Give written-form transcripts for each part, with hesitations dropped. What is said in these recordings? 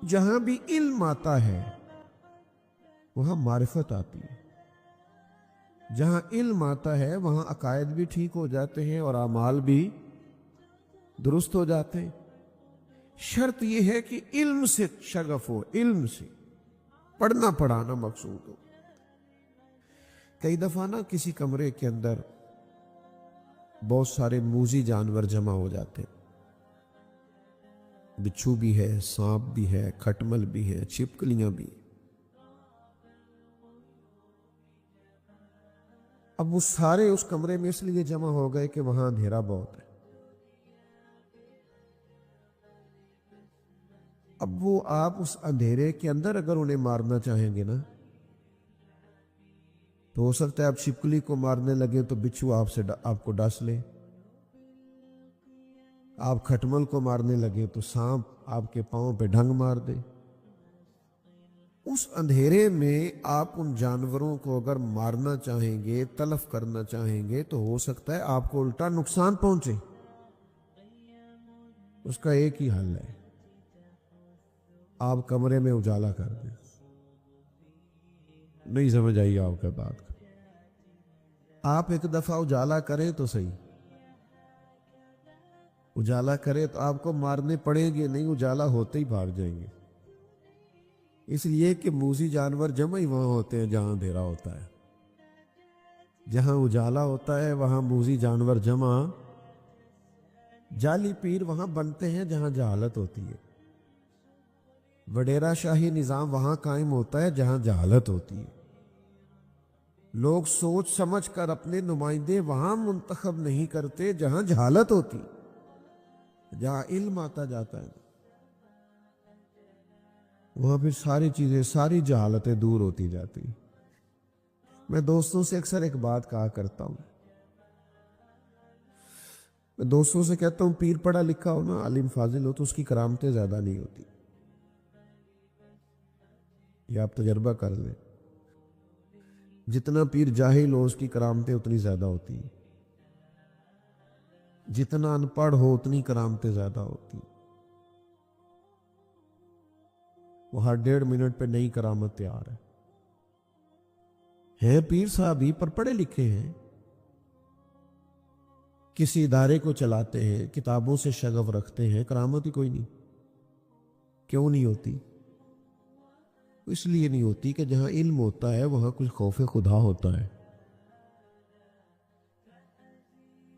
جہاں بھی علم آتا ہے وہاں معرفت آتی ہے، جہاں علم آتا ہے وہاں عقائد بھی ٹھیک ہو جاتے ہیں اور اعمال بھی درست ہو جاتے ہیں۔ شرط یہ ہے کہ علم سے شغف ہو، علم سے پڑھنا پڑھانا مقصود ہو۔ کئی دفعہ نا کسی کمرے کے اندر بہت سارے موذی جانور جمع ہو جاتے ہیں، بچھو بھی ہے، سانپ بھی ہے، کھٹمل بھی ہے، چھپکلیاں بھی۔ اب وہ سارے اس کمرے میں اس لیے جمع ہو گئے کہ وہاں اندھیرا بہت ہے۔ اب وہ آپ اس اندھیرے کے اندر اگر انہیں مارنا چاہیں گے نا تو ہو سکتا ہے آپ چھپکلی کو مارنے لگے تو بچھو آپ کو ڈس لے، آپ کھٹمل کو مارنے لگے تو سانپ آپ کے پاؤں پہ ڈھنگ مار دے۔ اس اندھیرے میں آپ ان جانوروں کو اگر مارنا چاہیں گے، تلف کرنا چاہیں گے تو ہو سکتا ہے آپ کو الٹا نقصان پہنچے۔ اس کا ایک ہی حل ہے، آپ کمرے میں اجالا کر دیں۔ نہیں سمجھ آئی آپ کے بات کا؟ آپ ایک دفعہ اجالا کریں تو صحیح، اجالا کرے تو آپ کو مارنے پڑیں گے نہیں، اجالا ہوتے ہی بھاگ جائیں گے۔ اس لیے کہ موذی جانور جمع ہی وہاں ہوتے ہیں جہاں اندھیرا ہوتا ہے، جہاں اجالا ہوتا ہے وہاں موذی جانور جمع۔ جعلی پیر وہاں بنتے ہیں جہاں جہالت ہوتی ہے، وڈیرا شاہی نظام وہاں قائم ہوتا ہے جہاں جہالت ہوتی ہے۔ لوگ سوچ سمجھ کر اپنے نمائندے وہاں منتخب نہیں کرتے جہاں جہالت ہوتی، جہاں علم آتا جاتا ہے وہاں پھر ساری چیزیں، ساری جہالتیں دور ہوتی جاتی۔ میں دوستوں سے اکثر ایک بات کہا کرتا ہوں، میں دوستوں سے کہتا ہوں پیر پڑھا لکھا ہو نا، عالم فاضل ہو تو اس کی کرامتیں زیادہ نہیں ہوتی، یہ آپ تجربہ کر لیں۔ جتنا پیر جاہل ہو اس کی کرامتیں اتنی زیادہ ہوتی ہیں، جتنا ان پڑھ ہو اتنی کرامتیں زیادہ ہوتی ہیں۔ وہ ہر 1.5 منٹ پہ نئی کرامت تیار ہے پیر صاحب ہی پر پڑھے لکھے ہیں، کسی ادارے کو چلاتے ہیں، کتابوں سے شغف رکھتے ہیں، کرامت ہی کوئی نہیں۔ کیوں نہیں ہوتی؟ اس لیے نہیں ہوتی کہ جہاں علم ہوتا ہے وہاں کچھ خوف خدا ہوتا ہے،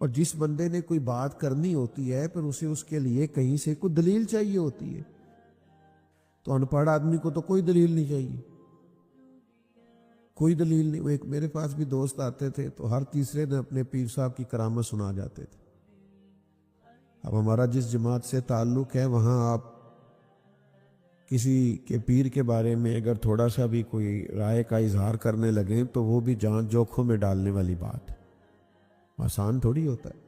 اور جس بندے نے کوئی بات کرنی ہوتی ہے پھر اسے اس کے لیے کہیں سے کوئی دلیل چاہیے ہوتی ہے۔ تو ان پڑھ آدمی کو تو کوئی دلیل نہیں چاہیے، کوئی دلیل نہیں۔ وہ ایک میرے پاس بھی دوست آتے تھے تو ہر تیسرے دن اپنے پیر صاحب کی کرامت سنا جاتے تھے۔ اب ہمارا جس جماعت سے تعلق ہے وہاں آپ کسی کے پیر کے بارے میں اگر تھوڑا سا بھی کوئی رائے کا اظہار کرنے لگیں تو وہ بھی جان جوکھوں میں ڈالنے والی بات ہے، آسان تھوڑی ہوتا ہے۔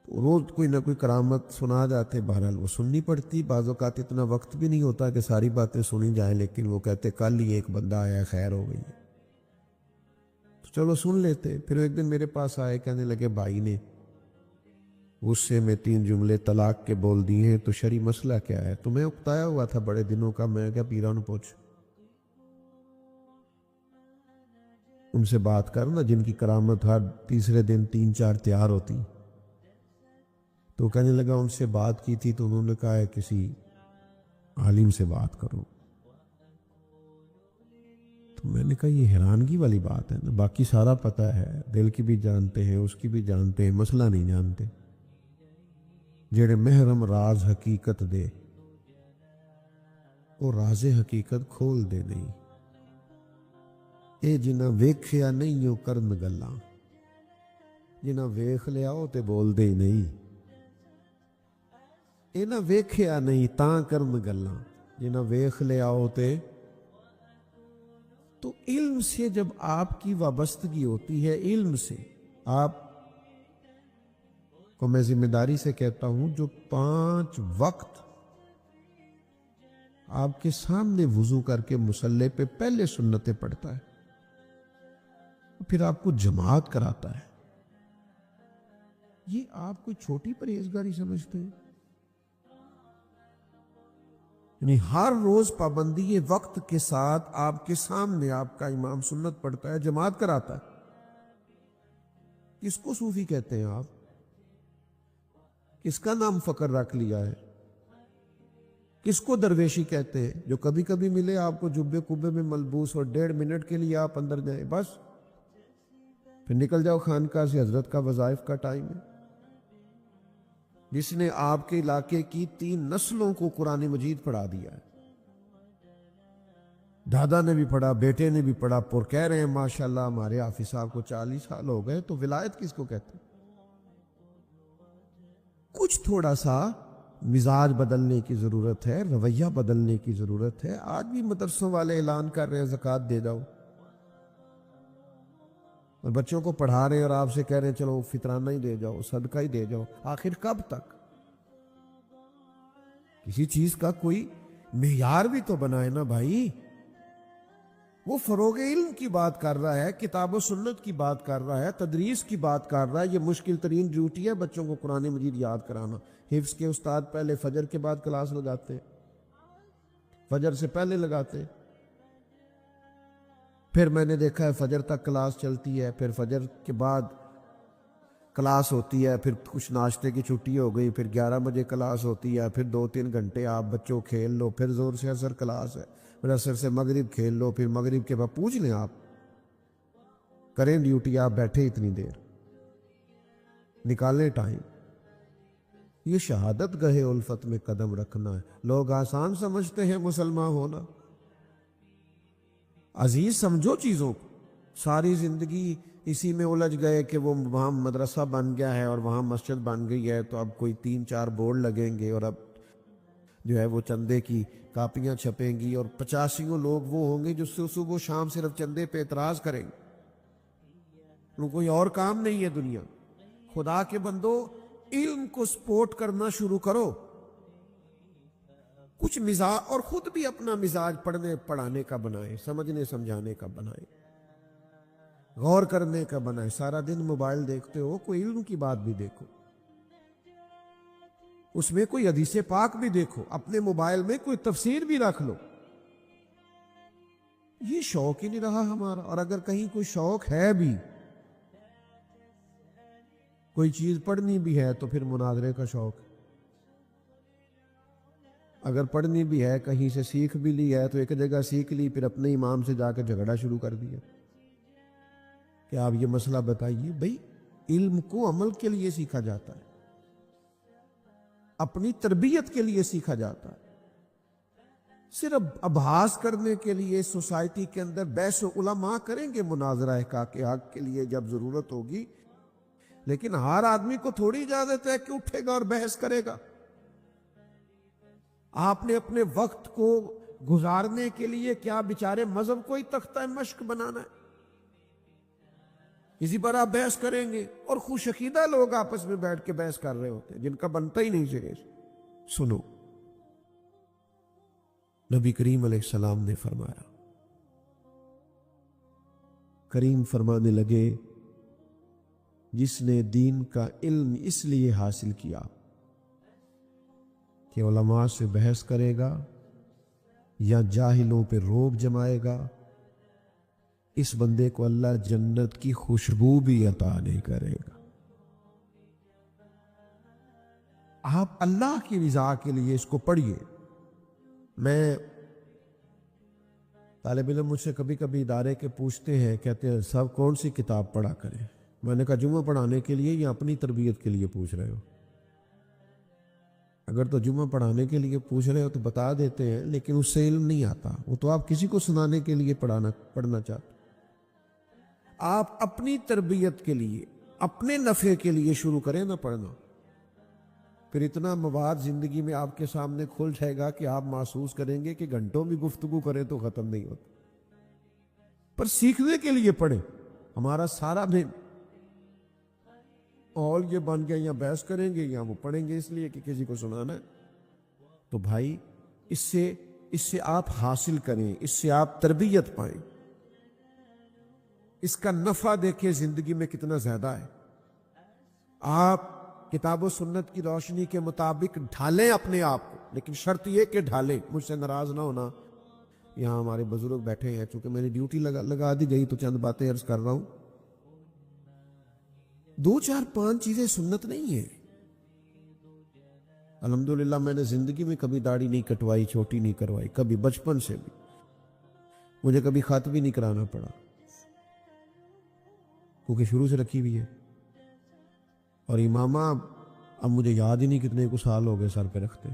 تو روز کوئی نہ کوئی کرامت سنا جاتے، بہرحال وہ سننی پڑتی۔ بعض اوقات اتنا وقت بھی نہیں ہوتا کہ ساری باتیں سنی جائیں، لیکن وہ کہتے کل ہی ایک بندہ آیا، خیر ہو گئی، تو چلو سن لیتے۔ پھر ایک دن میرے پاس آئے، کہنے لگے بھائی نے غصے میں 3 جملے طلاق کے بول دیے ہیں، تو شرعی مسئلہ کیا ہے؟ تو میں اکتایا ہوا تھا بڑے دنوں کا، میں کیا پیران پوچھ، ان سے بات کرنا جن کی کرامت ہر تیسرے دن 3-4 تیار ہوتی۔ تو کہنے لگا ان سے بات کی تھی تو انہوں نے کہا ہے کسی عالم سے بات کرو۔ تو میں نے کہا یہ حیرانگی والی بات ہے نا، باقی سارا پتہ ہے، دل کی بھی جانتے ہیں، اس کی بھی جانتے ہیں، مسئلہ نہیں جانتے۔ جڑے محرم راز حقیقت دے وہ راز حقیقت کھول دے نہیں، اے جنہ ویکھیا نہیں او کرن گلاں، جنہ ویکھ لیا او تے بول دے نہیں، اے نہ ویکھیا نہیں تاں کرن گلاں، جنہ ویکھ لیا او تے۔ تو علم سے جب آپ کی وابستگی ہوتی ہے، علم سے آپ کو میں ذمہ داری سے کہتا ہوں جو 5 وقت آپ کے سامنے وضو کر کے مصلی پہ پہلے سنتیں پڑھتا ہے، پھر آپ کو جماعت کراتا ہے، یہ آپ کوئی چھوٹی پرہیزگاری سمجھتے ہیں؟ یعنی ہر روز پابندی وقت کے ساتھ آپ کے سامنے آپ کا امام سنت پڑھتا ہے، جماعت کراتا ہے. کس کو صوفی کہتے ہیں آپ؟ کس کا نام فقر رکھ لیا ہے؟ کس کو درویشی کہتے ہیں؟ جو کبھی کبھی ملے آپ کو جبے کبے میں ملبوس اور 1.5 منٹ کے لیے آپ اندر جائیں بس، پھر نکل جاؤ خانقاہ سے. حضرت کا وظائف کا ٹائم ہے. جس نے آپ کے علاقے کی 3 نسلوں کو قرآن مجید پڑھا دیا ہے. دادا نے بھی پڑھا، بیٹے نے بھی پڑھا، پر کہہ رہے ہیں ماشاءاللہ ہمارے حافظ صاحب کو 40 سال ہو گئے. تو ولایت کس کو کہتے ہیں؟ کچھ تھوڑا سا مزاج بدلنے کی ضرورت ہے، رویہ بدلنے کی ضرورت ہے. آج بھی مدرسوں والے اعلان کر رہے ہیں زکوٰۃ دے جاؤ، اور بچوں کو پڑھا رہے ہیں اور آپ سے کہہ رہے ہیں چلو فطرانہ ہی دے جاؤ، صدقہ ہی دے جاؤ. آخر کب تک؟ کسی چیز کا کوئی معیار بھی تو بنائے نا بھائی. وہ فروغ علم کی بات کر رہا ہے، کتاب و سنت کی بات کر رہا ہے، تدریس کی بات کر رہا ہے. یہ مشکل ترین ڈیوٹی ہے بچوں کو قرآن مجید یاد کرانا. حفظ کے استاد پہلے فجر کے بعد کلاس لگاتے، فجر سے پہلے لگاتے، پھر میں نے دیکھا ہے فجر تک کلاس چلتی ہے، پھر فجر کے بعد کلاس ہوتی ہے، پھر کچھ ناشتے کی چھٹی ہو گئی، پھر 11 بجے کلاس ہوتی ہے، پھر 2-3 گھنٹے آپ بچوں کھیل لو، پھر زور سے عصر کلاس ہے، پھر عصر سے مغرب کھیل لو، پھر مغرب کے بعد پوچھ لیں آپ کریں ڈیوٹی، آپ بیٹھے اتنی دیر، نکالیں ٹائم. یہ شہادت گہے الفت میں قدم رکھنا ہے. لوگ آسان سمجھتے ہیں مسلمان ہونا. عزیز سمجھو چیزوں کو. ساری زندگی اسی میں الجھ گئے کہ وہ وہاں مدرسہ بن گیا ہے اور وہاں مسجد بن گئی ہے، تو اب کوئی 3-4 بورڈ لگیں گے اور اب جو ہے وہ چندے کی کاپیاں چھپیں گی، اور 85 لوگ وہ ہوں گے جو صبح و شام صرف چندے پہ اعتراض کریں گے. کوئی اور کام نہیں ہے دنیا. خدا کے بندو، علم کو سپورٹ کرنا شروع کرو. کچھ مزاج، اور خود بھی اپنا مزاج پڑھنے پڑھانے کا بنائیں، سمجھنے سمجھانے کا بنائیں، غور کرنے کا بنائیں. سارا دن موبائل دیکھتے ہو، کوئی علم کی بات بھی دیکھو، اس میں کوئی حدیث پاک بھی دیکھو، اپنے موبائل میں کوئی تفسیر بھی رکھ لو. یہ شوق ہی نہیں رہا ہمارا. اور اگر کہیں کوئی شوق ہے بھی، کوئی چیز پڑھنی بھی ہے، تو پھر مناظرے کا شوق ہے. اگر پڑھنی بھی ہے، کہیں سے سیکھ بھی لی ہے، تو ایک جگہ سیکھ لی، پھر اپنے امام سے جا کے جھگڑا شروع کر دیا کہ آپ یہ مسئلہ بتائیے. بھئی علم کو عمل کے لیے سیکھا جاتا ہے، اپنی تربیت کے لیے سیکھا جاتا ہے. صرف ابحاث کرنے کے لیے سوسائٹی کے اندر بحث علماء کریں گے مناظرہ حق کے لیے جب ضرورت ہوگی، لیکن ہر آدمی کو تھوڑی اجازت ہے کہ اٹھے گا اور بحث کرے گا. آپ نے اپنے وقت کو گزارنے کے لیے کیا بیچارے مذہب کو ہی تختہ مشق بنانا ہے؟ اسی پر آپ بحث کریں گے، اور خوش عقیدہ لوگ آپس میں بیٹھ کے بحث کر رہے ہوتے ہیں جن کا بنتا ہی نہیں سرے سے. سنو، نبی کریم علیہ السلام نے فرمایا، کریم فرمانے لگے، جس نے دین کا علم اس لیے حاصل کیا کہ علماء سے بحث کرے گا یا جاہلوں پہ روب جمائے گا، اس بندے کو اللہ جنت کی خوشبو بھی عطا نہیں کرے گا. آپ اللہ کی رضا کے لیے اس کو پڑھیے. میں طالب علم مجھ سے کبھی کبھی ادارے کے پوچھتے ہیں، کہتے ہیں صاحب کون سی کتاب پڑھا کریں؟ میں نے کہا جمعہ پڑھانے کے لیے یا اپنی تربیت کے لیے پوچھ رہے ہو؟ اگر تو جمعہ پڑھانے کے لیے پوچھ رہے ہو تو بتا دیتے ہیں، لیکن اس سے علم نہیں آتا. وہ تو آپ کسی کو سنانے کے لیے پڑھنا چاہتے. آپ اپنی تربیت کے لیے، اپنے نفع کے لیے شروع کریں نہ پڑھنا. پھر اتنا مواد زندگی میں آپ کے سامنے کھل جائے گا کہ آپ محسوس کریں گے کہ گھنٹوں بھی گفتگو کریں تو ختم نہیں ہوتا. پر سیکھنے کے لیے پڑھیں. ہمارا سارا دن اور یہ بن گیا، یا بحث کریں گے یا وہ پڑھیں گے اس لیے کہ کسی کو سنانا ہے. تو بھائی اس سے آپ حاصل کریں، اس سے آپ تربیت پائیں. اس کا نفع دیکھیں زندگی میں کتنا زیادہ ہے. آپ کتاب و سنت کی روشنی کے مطابق ڈھالیں اپنے آپ کو، لیکن شرط یہ کہ ڈھالیں، مجھ سے ناراض نہ ہونا۔ یہاں ہمارے بزرگ بیٹھے ہیں، چونکہ میری ڈیوٹی لگا دی گئی تو چند باتیں عرض کر رہا ہوں۔ 2 4 5 چیزیں سنت نہیں ہیں۔ الحمدللہ میں نے زندگی میں کبھی داڑھی نہیں کٹوائی، چھوٹی نہیں کروائی، کبھی، بچپن سے بھی مجھے کبھی خط بھی نہیں کرانا پڑا، کیونکہ شروع سے رکھی ہوئی ہے۔ اور امامہ اب مجھے یاد ہی نہیں کتنے کو سال ہو گئے سر پہ رکھتے۔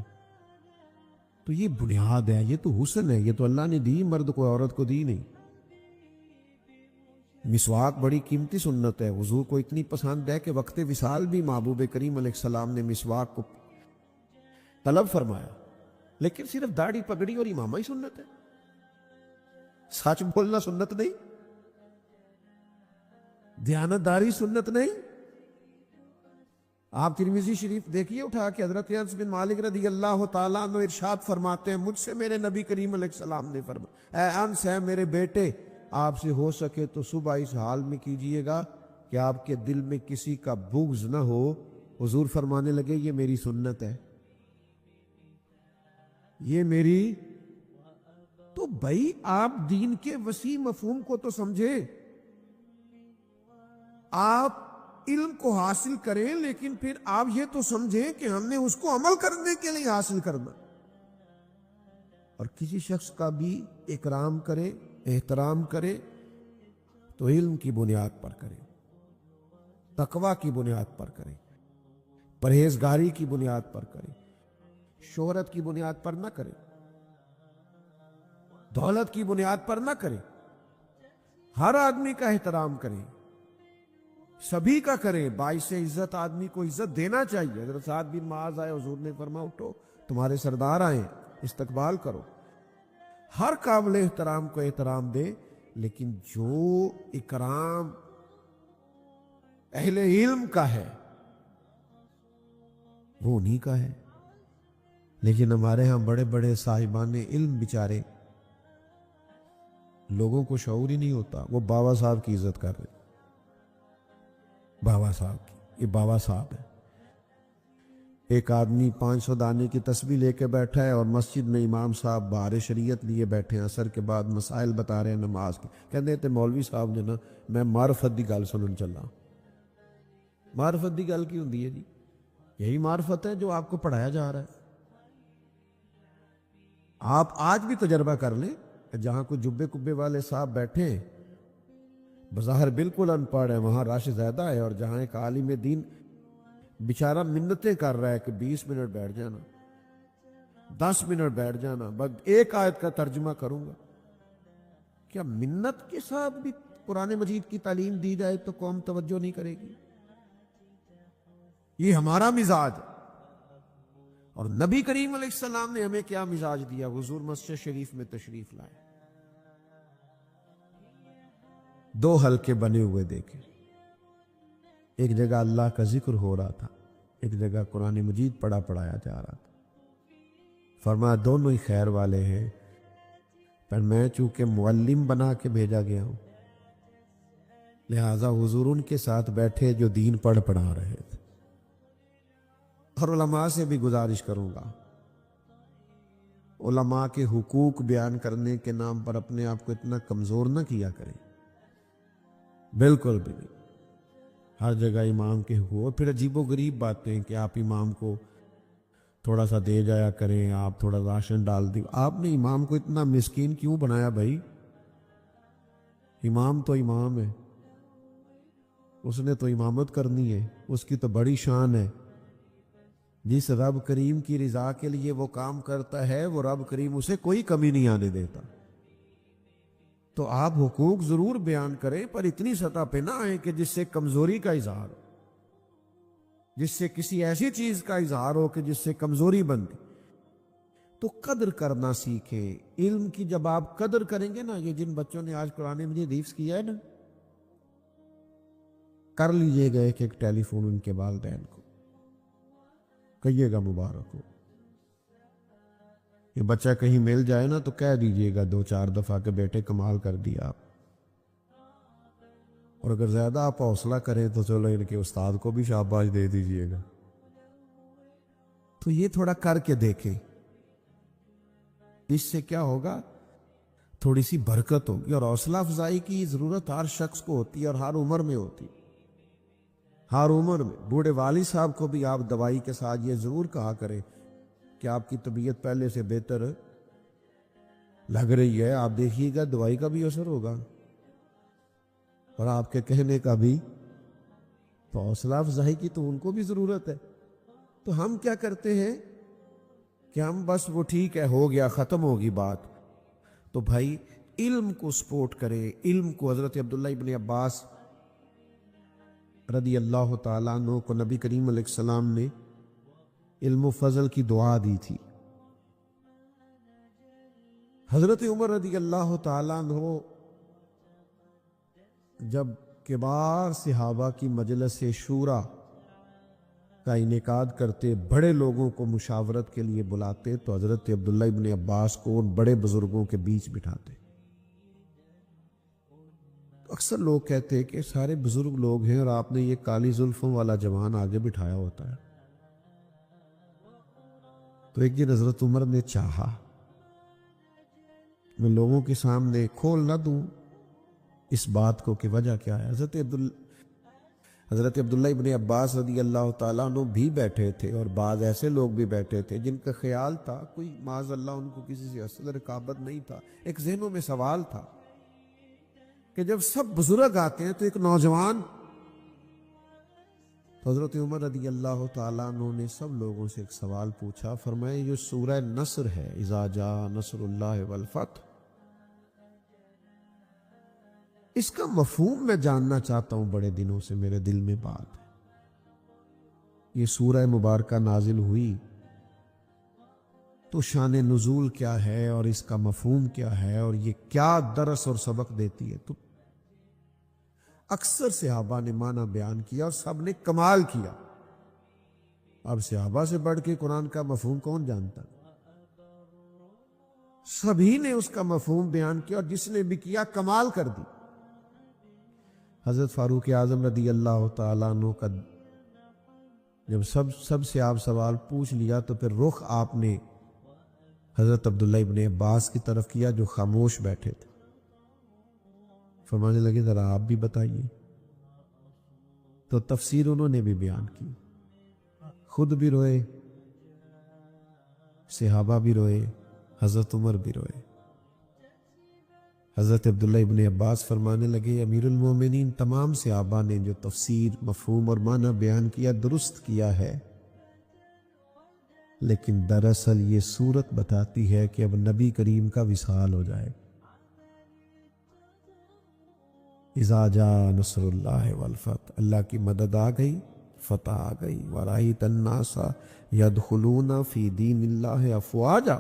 تو یہ بنیاد ہے، یہ تو حسن ہے، یہ تو اللہ نے دی، مرد کو عورت کو دی نہیں۔ مسواک بڑی قیمتی سنت ہے، حضور کو اتنی پسند ہے کہ وقت وصال بھی محبوب کریم علیہ السلام نے مسواک کو طلب فرمایا، لیکن صرف داڑھی پگڑی اور امامہ ہی سنت ہے۔ سچ بولنا سنت نہیں، دیانتداری سنت نہیں۔ آپ ترمذی شریف دیکھیے اٹھا کے، حضرت انس بن مالک رضی اللہ تعالیٰ عنہ ارشاد فرماتے ہیں، مجھ سے میرے نبی کریم علیہ السلام نے فرمایا، اے انس، ہے میرے بیٹے، آپ سے ہو سکے تو صبح اس حال میں کیجئے گا کہ آپ کے دل میں کسی کا بغض نہ ہو۔ حضور فرمانے لگے، یہ میری سنت ہے، یہ میری۔ تو بھائی آپ دین کے وسیع مفہوم کو تو سمجھے، آپ علم کو حاصل کریں، لیکن پھر آپ یہ تو سمجھیں کہ ہم نے اس کو عمل کرنے کے لیے حاصل کرنا۔ اور کسی شخص کا بھی اکرام کرے، احترام کرے تو علم کی بنیاد پر کرے، تقوی کی بنیاد پر کرے، پرہیزگاری کی بنیاد پر کرے، شہرت کی بنیاد پر نہ کرے، دولت کی بنیاد پر نہ کرے۔ ہر آدمی کا احترام کرے، سبھی کا کرے، باعث عزت آدمی کو عزت دینا چاہیے۔ حضرت سعد بن معاذ آئے، حضور نے فرمایا اٹھو، تمہارے سردار آئے، استقبال کرو۔ ہر قابل احترام کو احترام دے، لیکن جو اکرام اہل علم کا ہے وہ انہی کا ہے۔ لیکن ہمارے ہاں بڑے بڑے صاحبان علم بیچارے، لوگوں کو شعور ہی نہیں ہوتا، وہ بابا صاحب کی عزت کر رہے، بابا صاحب کی، یہ بابا صاحب ہے۔ ایک آدمی 500 دانے کی تسبیح لے کے بیٹھا ہے اور مسجد میں امام صاحب بہار شریعت لیے بیٹھے ہیں، عصر کے بعد مسائل بتا رہے ہیں نماز کے، کہتے ہیں مولوی صاحب جو نا میں معرفت دی گل سنن چلا۔ معرفت دی گل کی ہوندی ہے جی؟ یہی معرفت ہے جو آپ کو پڑھایا جا رہا ہے۔ آپ آج بھی تجربہ کر لیں کہ جہاں کوئی جبے کبے والے صاحب بیٹھے ہیں، بظاہر بالکل ان پڑھ ہے، وہاں رش زیادہ ہے، اور جہاں ایک عالم دین بیچارہ منتیں کر رہا ہے کہ 20 منٹ بیٹھ جانا، 10 منٹ بیٹھ جانا، بس ایک آیت کا ترجمہ کروں گا۔ کیا منت کے ساتھ بھی قرآن مجید کی تعلیم دی جائے تو قوم توجہ نہیں کرے گی؟ یہ ہمارا مزاج ہے۔ اور نبی کریم علیہ السلام نے ہمیں کیا مزاج دیا؟ حضور مسجد شریف میں تشریف لائے، 2 حلقے بنے ہوئے دیکھے، ایک جگہ اللہ کا ذکر ہو رہا تھا، ایک جگہ قرآن مجید پڑھایا جا رہا تھا۔ فرمایا دونوں ہی خیر والے ہیں، پر میں چونکہ معلم بنا کے بھیجا گیا ہوں، لہذا حضور ان کے ساتھ بیٹھے جو دین پڑھا رہے تھے۔ اور علماء سے بھی گزارش کروں گا، علماء کے حقوق بیان کرنے کے نام پر اپنے آپ کو اتنا کمزور نہ کیا کریں، بالکل بھی نہیں۔ ہر جگہ امام کے حقوق، اور پھر عجیب و غریب باتیں کہ آپ امام کو تھوڑا سا دے جایا کریں، آپ تھوڑا راشن ڈال دیں۔ آپ نے امام کو اتنا مسکین کیوں بنایا بھائی؟ امام تو امام ہے، اس نے تو امامت کرنی ہے، اس کی تو بڑی شان ہے۔ جس رب کریم کی رضا کے لیے وہ کام کرتا ہے، وہ رب کریم اسے کوئی کمی نہیں آنے دیتا۔ تو آپ حقوق ضرور بیان کریں، پر اتنی سطح پہ نہ آئیں کہ جس سے کمزوری کا اظہار ہو، جس سے کسی ایسی چیز کا اظہار ہو کہ جس سے کمزوری بنتی۔ تو قدر کرنا سیکھیں علم کی۔ جب آپ قدر کریں گے نا، یہ جن بچوں نے آج قرآن مجید حفظ کیا ہے نا، کر لیجئے گا ایک ٹیلی فون ان کے والدین کو، کہیے گا مبارک ہو۔ یہ بچہ کہیں مل جائے نا تو کہہ دیجئے گا 2-4 دفعہ کہ بیٹے کمال کر دیا آپ۔ اور اگر زیادہ آپ حوصلہ کریں تو چلو ان کے استاد کو بھی شاباش دے دیجئے گا۔ تو یہ تھوڑا کر کے دیکھیں، اس سے کیا ہوگا، تھوڑی سی برکت ہوگی۔ اور حوصلہ افزائی کی ضرورت ہر شخص کو ہوتی ہے اور ہر عمر میں ہوتی، ہر عمر میں۔ بوڑھے والد صاحب کو بھی آپ دوائی کے ساتھ یہ ضرور کہا کریں کہ آپ کی طبیعت پہلے سے بہتر لگ رہی ہے، آپ دیکھیے گا دوائی کا بھی اثر ہوگا اور آپ کے کہنے کا بھی۔ تو حوصلہ افزائی کی تو ان کو بھی ضرورت ہے۔ تو ہم کیا کرتے ہیں کہ ہم بس وہ ٹھیک ہے، ہو گیا، ختم ہوگی بات۔ تو بھائی علم کو سپورٹ کرے، علم کو۔ حضرت عبداللہ ابن عباس رضی اللہ تعالیٰ عنہ کو نبی کریم علیہ السلام نے علم و فضل کی دعا دی تھی۔ حضرت عمر رضی اللہ تعالیٰ عنہ جب کبار صحابہ کی مجلس شورا کا انعقاد کرتے، بڑے لوگوں کو مشاورت کے لیے بلاتے، تو حضرت عبداللہ ابن عباس کو ان بڑے بزرگوں کے بیچ بٹھاتے۔ اکثر لوگ کہتے ہیں کہ سارے بزرگ لوگ ہیں اور آپ نے یہ کالی زلفوں والا جوان آگے بٹھایا ہوتا ہے۔ تو ایک دن حضرت عمر نے چاہا میں لوگوں کے سامنے کھول نہ دوں اس بات کو کہ وجہ کیا ہے۔ حضرت عبداللہ ابن عباس رضی اللہ تعالیٰ عنہ بھی بیٹھے تھے اور بعض ایسے لوگ بھی بیٹھے تھے جن کا خیال تھا، کوئی معاذ اللہ ان کو کسی سے حسد رقابت نہیں تھا، ایک ذہنوں میں سوال تھا کہ جب سب بزرگ آتے ہیں تو ایک نوجوان۔ تو حضرت عمر رضی اللہ تعالیٰ عنہ نے سب لوگوں سے ایک سوال پوچھا، فرمایا یہ سورہ نصر ہے، اذا جاء نصر اللہ والفتح، اس کا مفہوم میں جاننا چاہتا ہوں، بڑے دنوں سے میرے دل میں بات ہے۔ یہ سورہ مبارکہ نازل ہوئی تو شان نزول کیا ہے اور اس کا مفہوم کیا ہے اور یہ کیا درس اور سبق دیتی ہے۔ تو اکثر صحابہ نے معنی بیان کیا اور سب نے کمال کیا۔ اب صحابہ سے بڑھ کے قرآن کا مفہوم کون جانتا؟ سبھی نے اس کا مفہوم بیان کیا اور جس نے بھی کیا کمال کر دی۔ حضرت فاروق اعظم رضی اللہ تعالیٰ عنہ کا جب سب سے آپ سوال پوچھ لیا تو پھر رخ آپ نے حضرت عبداللہ ابن عباس کی طرف کیا جو خاموش بیٹھے تھے۔ فرمانے لگے ذرا آپ بھی بتائیے۔ تو تفسیر انہوں نے بھی بیان کی، خود بھی روئے، صحابہ بھی روئے، حضرت عمر بھی روئے۔ حضرت عبداللہ ابن عباس فرمانے لگے امیر المومنین تمام صحابہ نے جو تفسیر، مفہوم اور معنی بیان کیا درست کیا ہے، لیکن دراصل یہ صورت بتاتی ہے کہ اب نبی کریم کا وصال ہو جائے۔ اذا جاء نصر اللہ والفتح، اللہ کی مدد آ گئی، فتح آ گئی۔ ورأیت الناس یدخلون فی دین اللہ افواجا،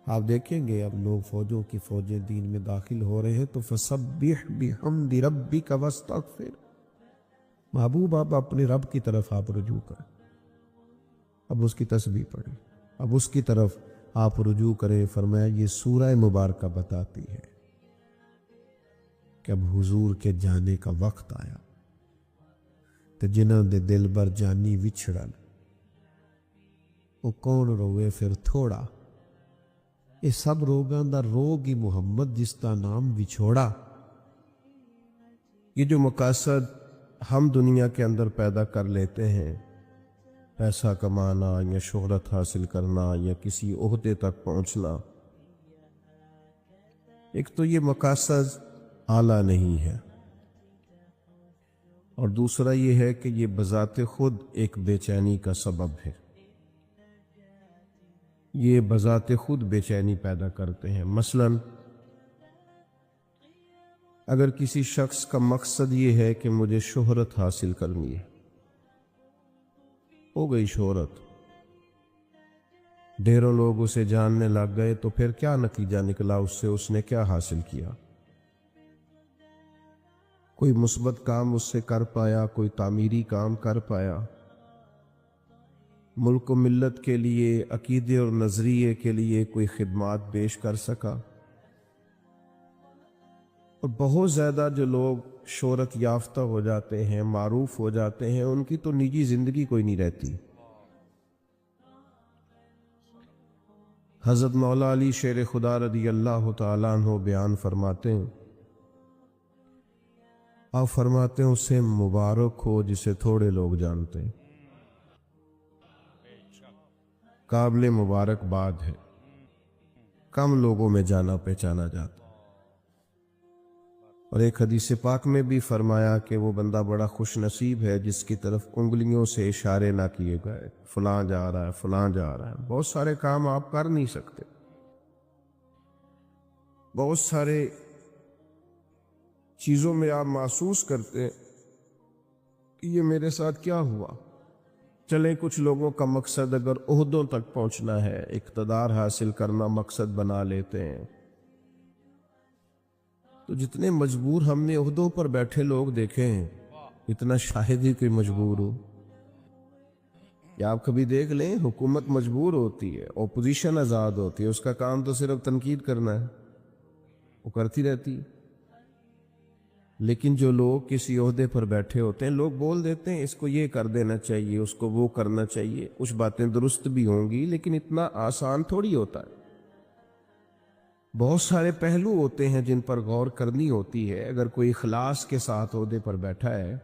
آپ دیکھیں گے اب لوگ فوجوں کی فوجیں دین میں داخل ہو رہے ہیں۔ تو فسبح بحمد ربک واستغفر، محبوب آپ اپنے رب کی طرف آپ رجوع کریں، اب اس کی تسبیح پڑھیں، اب اس کی طرف آپ رجوع کریں۔ فرمایا یہ سورہ مبارکہ بتاتی ہے کہ اب حضور کے جانے کا وقت آیا، تے جنہاں دے دل بر جانی وچھڑن وہ کون روے پھر تھوڑا، یہ سب روگاں دا روگ ہی محمد جس کا نام وچھوڑا۔ یہ جو مقاصد ہم دنیا کے اندر پیدا کر لیتے ہیں، پیسہ کمانا یا شہرت حاصل کرنا یا کسی عہدے تک پہنچنا، ایک تو یہ مقاصد اعلیٰ نہیں ہے، اور دوسرا یہ ہے کہ یہ بذات خود ایک بے چینی کا سبب ہے، یہ بذات خود بے چینی پیدا کرتے ہیں۔ مثلا اگر کسی شخص کا مقصد یہ ہے کہ مجھے شہرت حاصل کرنی ہے، ہو گئی شہرت، ڈھیروں لوگ اسے جاننے لگ گئے، تو پھر کیا نتیجہ نکلا اس سے؟ اس نے کیا حاصل کیا؟ کوئی مثبت کام اس سے کر پایا؟ کوئی تعمیری کام کر پایا؟ ملک و ملت کے لیے، عقیدے اور نظریے کے لیے کوئی خدمات پیش کر سکا؟ اور بہت زیادہ جو لوگ شہرت یافتہ ہو جاتے ہیں، معروف ہو جاتے ہیں، ان کی تو نجی زندگی کوئی نہیں رہتی، حضرت مولا علی شیر خدا رضی اللہ تعالیٰ عنہ بیان فرماتے ہیں، آپ فرماتے ہیں اسے مبارک ہو جسے تھوڑے لوگ جانتے ہیں، قابل مبارکباد ہے، کم لوگوں میں جانا پہچانا جاتا۔ اور ایک حدیث پاک میں بھی فرمایا کہ وہ بندہ بڑا خوش نصیب ہے جس کی طرف انگلیوں سے اشارے نہ کیے گئے، فلاں جا رہا ہے، فلاں جا رہا ہے۔ بہت سارے کام آپ کر نہیں سکتے، بہت سارے چیزوں میں آپ محسوس کرتے ہیں کہ یہ میرے ساتھ کیا ہوا۔ چلیں کچھ لوگوں کا مقصد اگر عہدوں تک پہنچنا ہے، اقتدار حاصل کرنا مقصد بنا لیتے ہیں، تو جتنے مجبور ہم نے عہدوں پر بیٹھے لوگ دیکھے ہیں، اتنا شاہد ہی کوئی مجبور ہو۔ یا آپ کبھی دیکھ لیں، حکومت مجبور ہوتی ہے، اپوزیشن آزاد ہوتی ہے، اس کا کام تو صرف تنقید کرنا ہے، وہ کرتی رہتی ہے۔ لیکن جو لوگ کسی عہدے پر بیٹھے ہوتے ہیں، لوگ بول دیتے ہیں اس کو یہ کر دینا چاہیے، اس کو وہ کرنا چاہیے، کچھ باتیں درست بھی ہوں گی لیکن اتنا آسان تھوڑی ہوتا ہے۔ بہت سارے پہلو ہوتے ہیں جن پر غور کرنی ہوتی ہے۔ اگر کوئی اخلاص کے ساتھ عہدے پر بیٹھا ہے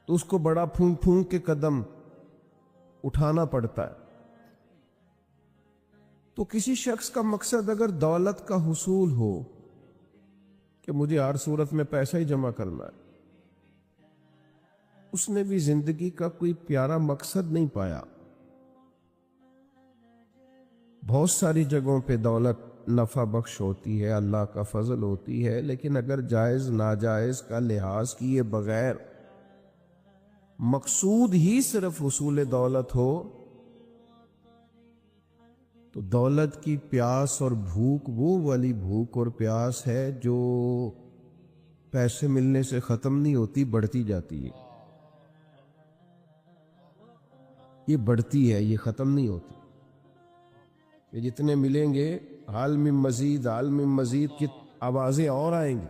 تو اس کو بڑا پھونک پھونک کے قدم اٹھانا پڑتا ہے۔ تو کسی شخص کا مقصد اگر دولت کا حصول ہو کہ مجھے ہر صورت میں پیسہ ہی جمع کرنا ہے، اس نے بھی زندگی کا کوئی پیارا مقصد نہیں پایا۔ بہت ساری جگہوں پہ دولت نفع بخش ہوتی ہے، اللہ کا فضل ہوتی ہے، لیکن اگر جائز ناجائز کا لحاظ کیے بغیر مقصود ہی صرف حصول دولت ہو تو دولت کی پیاس اور بھوک وہ والی بھوک اور پیاس ہے جو پیسے ملنے سے ختم نہیں ہوتی، بڑھتی جاتی ہے۔ یہ بڑھتی ہے، یہ ختم نہیں ہوتی۔ یہ جتنے ملیں گے، حال میں مزید، حال میں مزید کی آوازیں اور آئیں گی،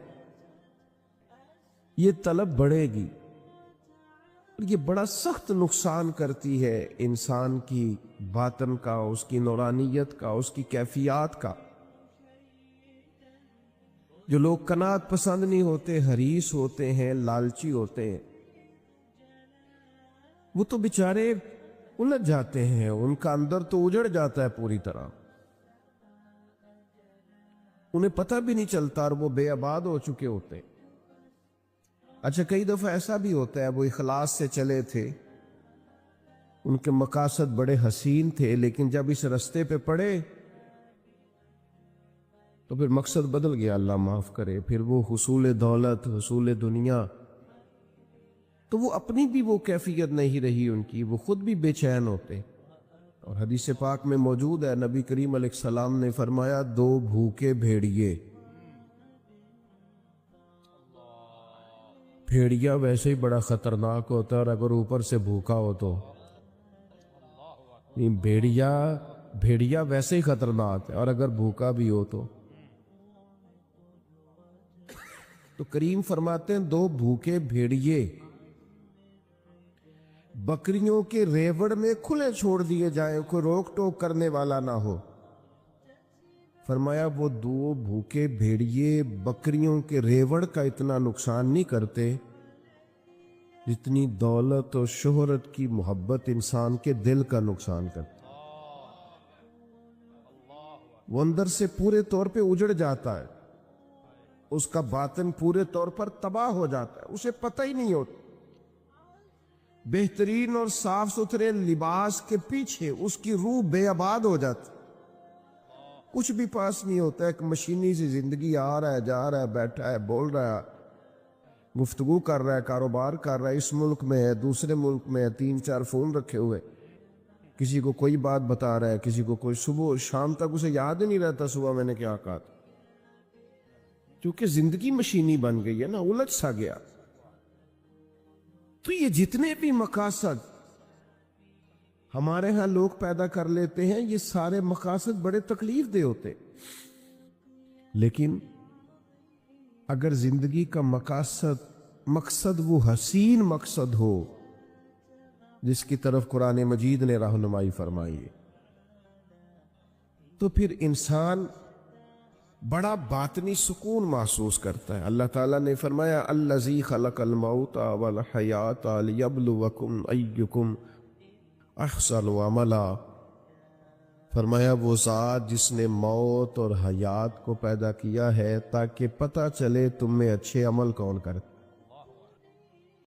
یہ طلب بڑھے گی، اور یہ بڑا سخت نقصان کرتی ہے انسان کی باطن کا، اس کی نورانیت کا، اس کی کیفیات کا۔ جو لوگ قناعت پسند نہیں ہوتے، حریص ہوتے ہیں، لالچی ہوتے ہیں، وہ تو بیچارے الجھ جاتے ہیں، ان کا اندر تو اجڑ جاتا ہے پوری طرح، انہیں پتہ بھی نہیں چلتا اور وہ بے آباد ہو چکے ہوتے ہیں۔ اچھا، کئی دفعہ ایسا بھی ہوتا ہے وہ اخلاص سے چلے تھے، ان کے مقاصد بڑے حسین تھے، لیکن جب اس رستے پہ پڑے تو پھر مقصد بدل گیا، اللہ معاف کرے، پھر وہ حصول دولت، حصول دنیا، تو وہ اپنی بھی وہ کیفیت نہیں رہی ان کی، وہ خود بھی بے چین ہوتے۔ اور حدیث پاک میں موجود ہے، نبی کریم علیہ السلام نے فرمایا، دو بھوکے بھیڑیے، بھیڑیا ویسے ہی بڑا خطرناک ہوتا ہے، اور اگر اوپر سے بھوکا ہو تو بھیڑیا ویسے ہی خطرناک ہے، اور اگر بھوکا بھی ہو تو کریم فرماتے ہیں دو بھوکے بھیڑیے بکریوں کے ریوڑ میں کھلے چھوڑ دیے جائیں، کوئی روک ٹوک کرنے والا نہ ہو۔ فرمایا وہ دو بھوکے بھیڑیے بکریوں کے ریوڑ کا اتنا نقصان نہیں کرتے جتنی دولت اور شہرت کی محبت انسان کے دل کا نقصان کرتی۔ وہ اندر سے پورے طور پہ اجڑ جاتا ہے، اس کا باطن پورے طور پر تباہ ہو جاتا ہے، اسے پتہ ہی نہیں ہوتا۔ بہترین اور صاف ستھرے لباس کے پیچھے اس کی روح بے آباد ہو جاتی، کچھ بھی پاس نہیں ہوتا، ایک مشینی سی زندگی، آ رہا ہے، جا رہا ہے، بیٹھا ہے، بول رہا ہے، گفتگو کر رہا ہے، کاروبار کر رہا ہے، اس ملک میں ہے، دوسرے ملک میں ہے، 3-4 فون رکھے ہوئے، کسی کو کوئی بات بتا رہا ہے، کسی کو کوئی، صبح شام تک اسے یاد ہی نہیں رہتا صبح میں نے کیا کہا تھا، کیونکہ زندگی مشینی بن گئی ہے نا، الجھ سا گیا۔ تو یہ جتنے بھی مقاصد ہمارے ہاں لوگ پیدا کر لیتے ہیں، یہ سارے مقاصد بڑے تکلیف دہ ہوتے، لیکن اگر زندگی کا مقصد وہ حسین مقصد ہو جس کی طرف قرآن مجید نے رہنمائی فرمائی ہے، تو پھر انسان بڑا باطنی سکون محسوس کرتا ہے۔ اللہ تعالیٰ نے فرمایا الذی خلق الموت والحیات لیبلوکم ایکم احسن عملا، فرمایا وہ ذات جس نے موت اور حیات کو پیدا کیا ہے تاکہ پتہ چلے تم میں اچھے عمل کون کرتا۔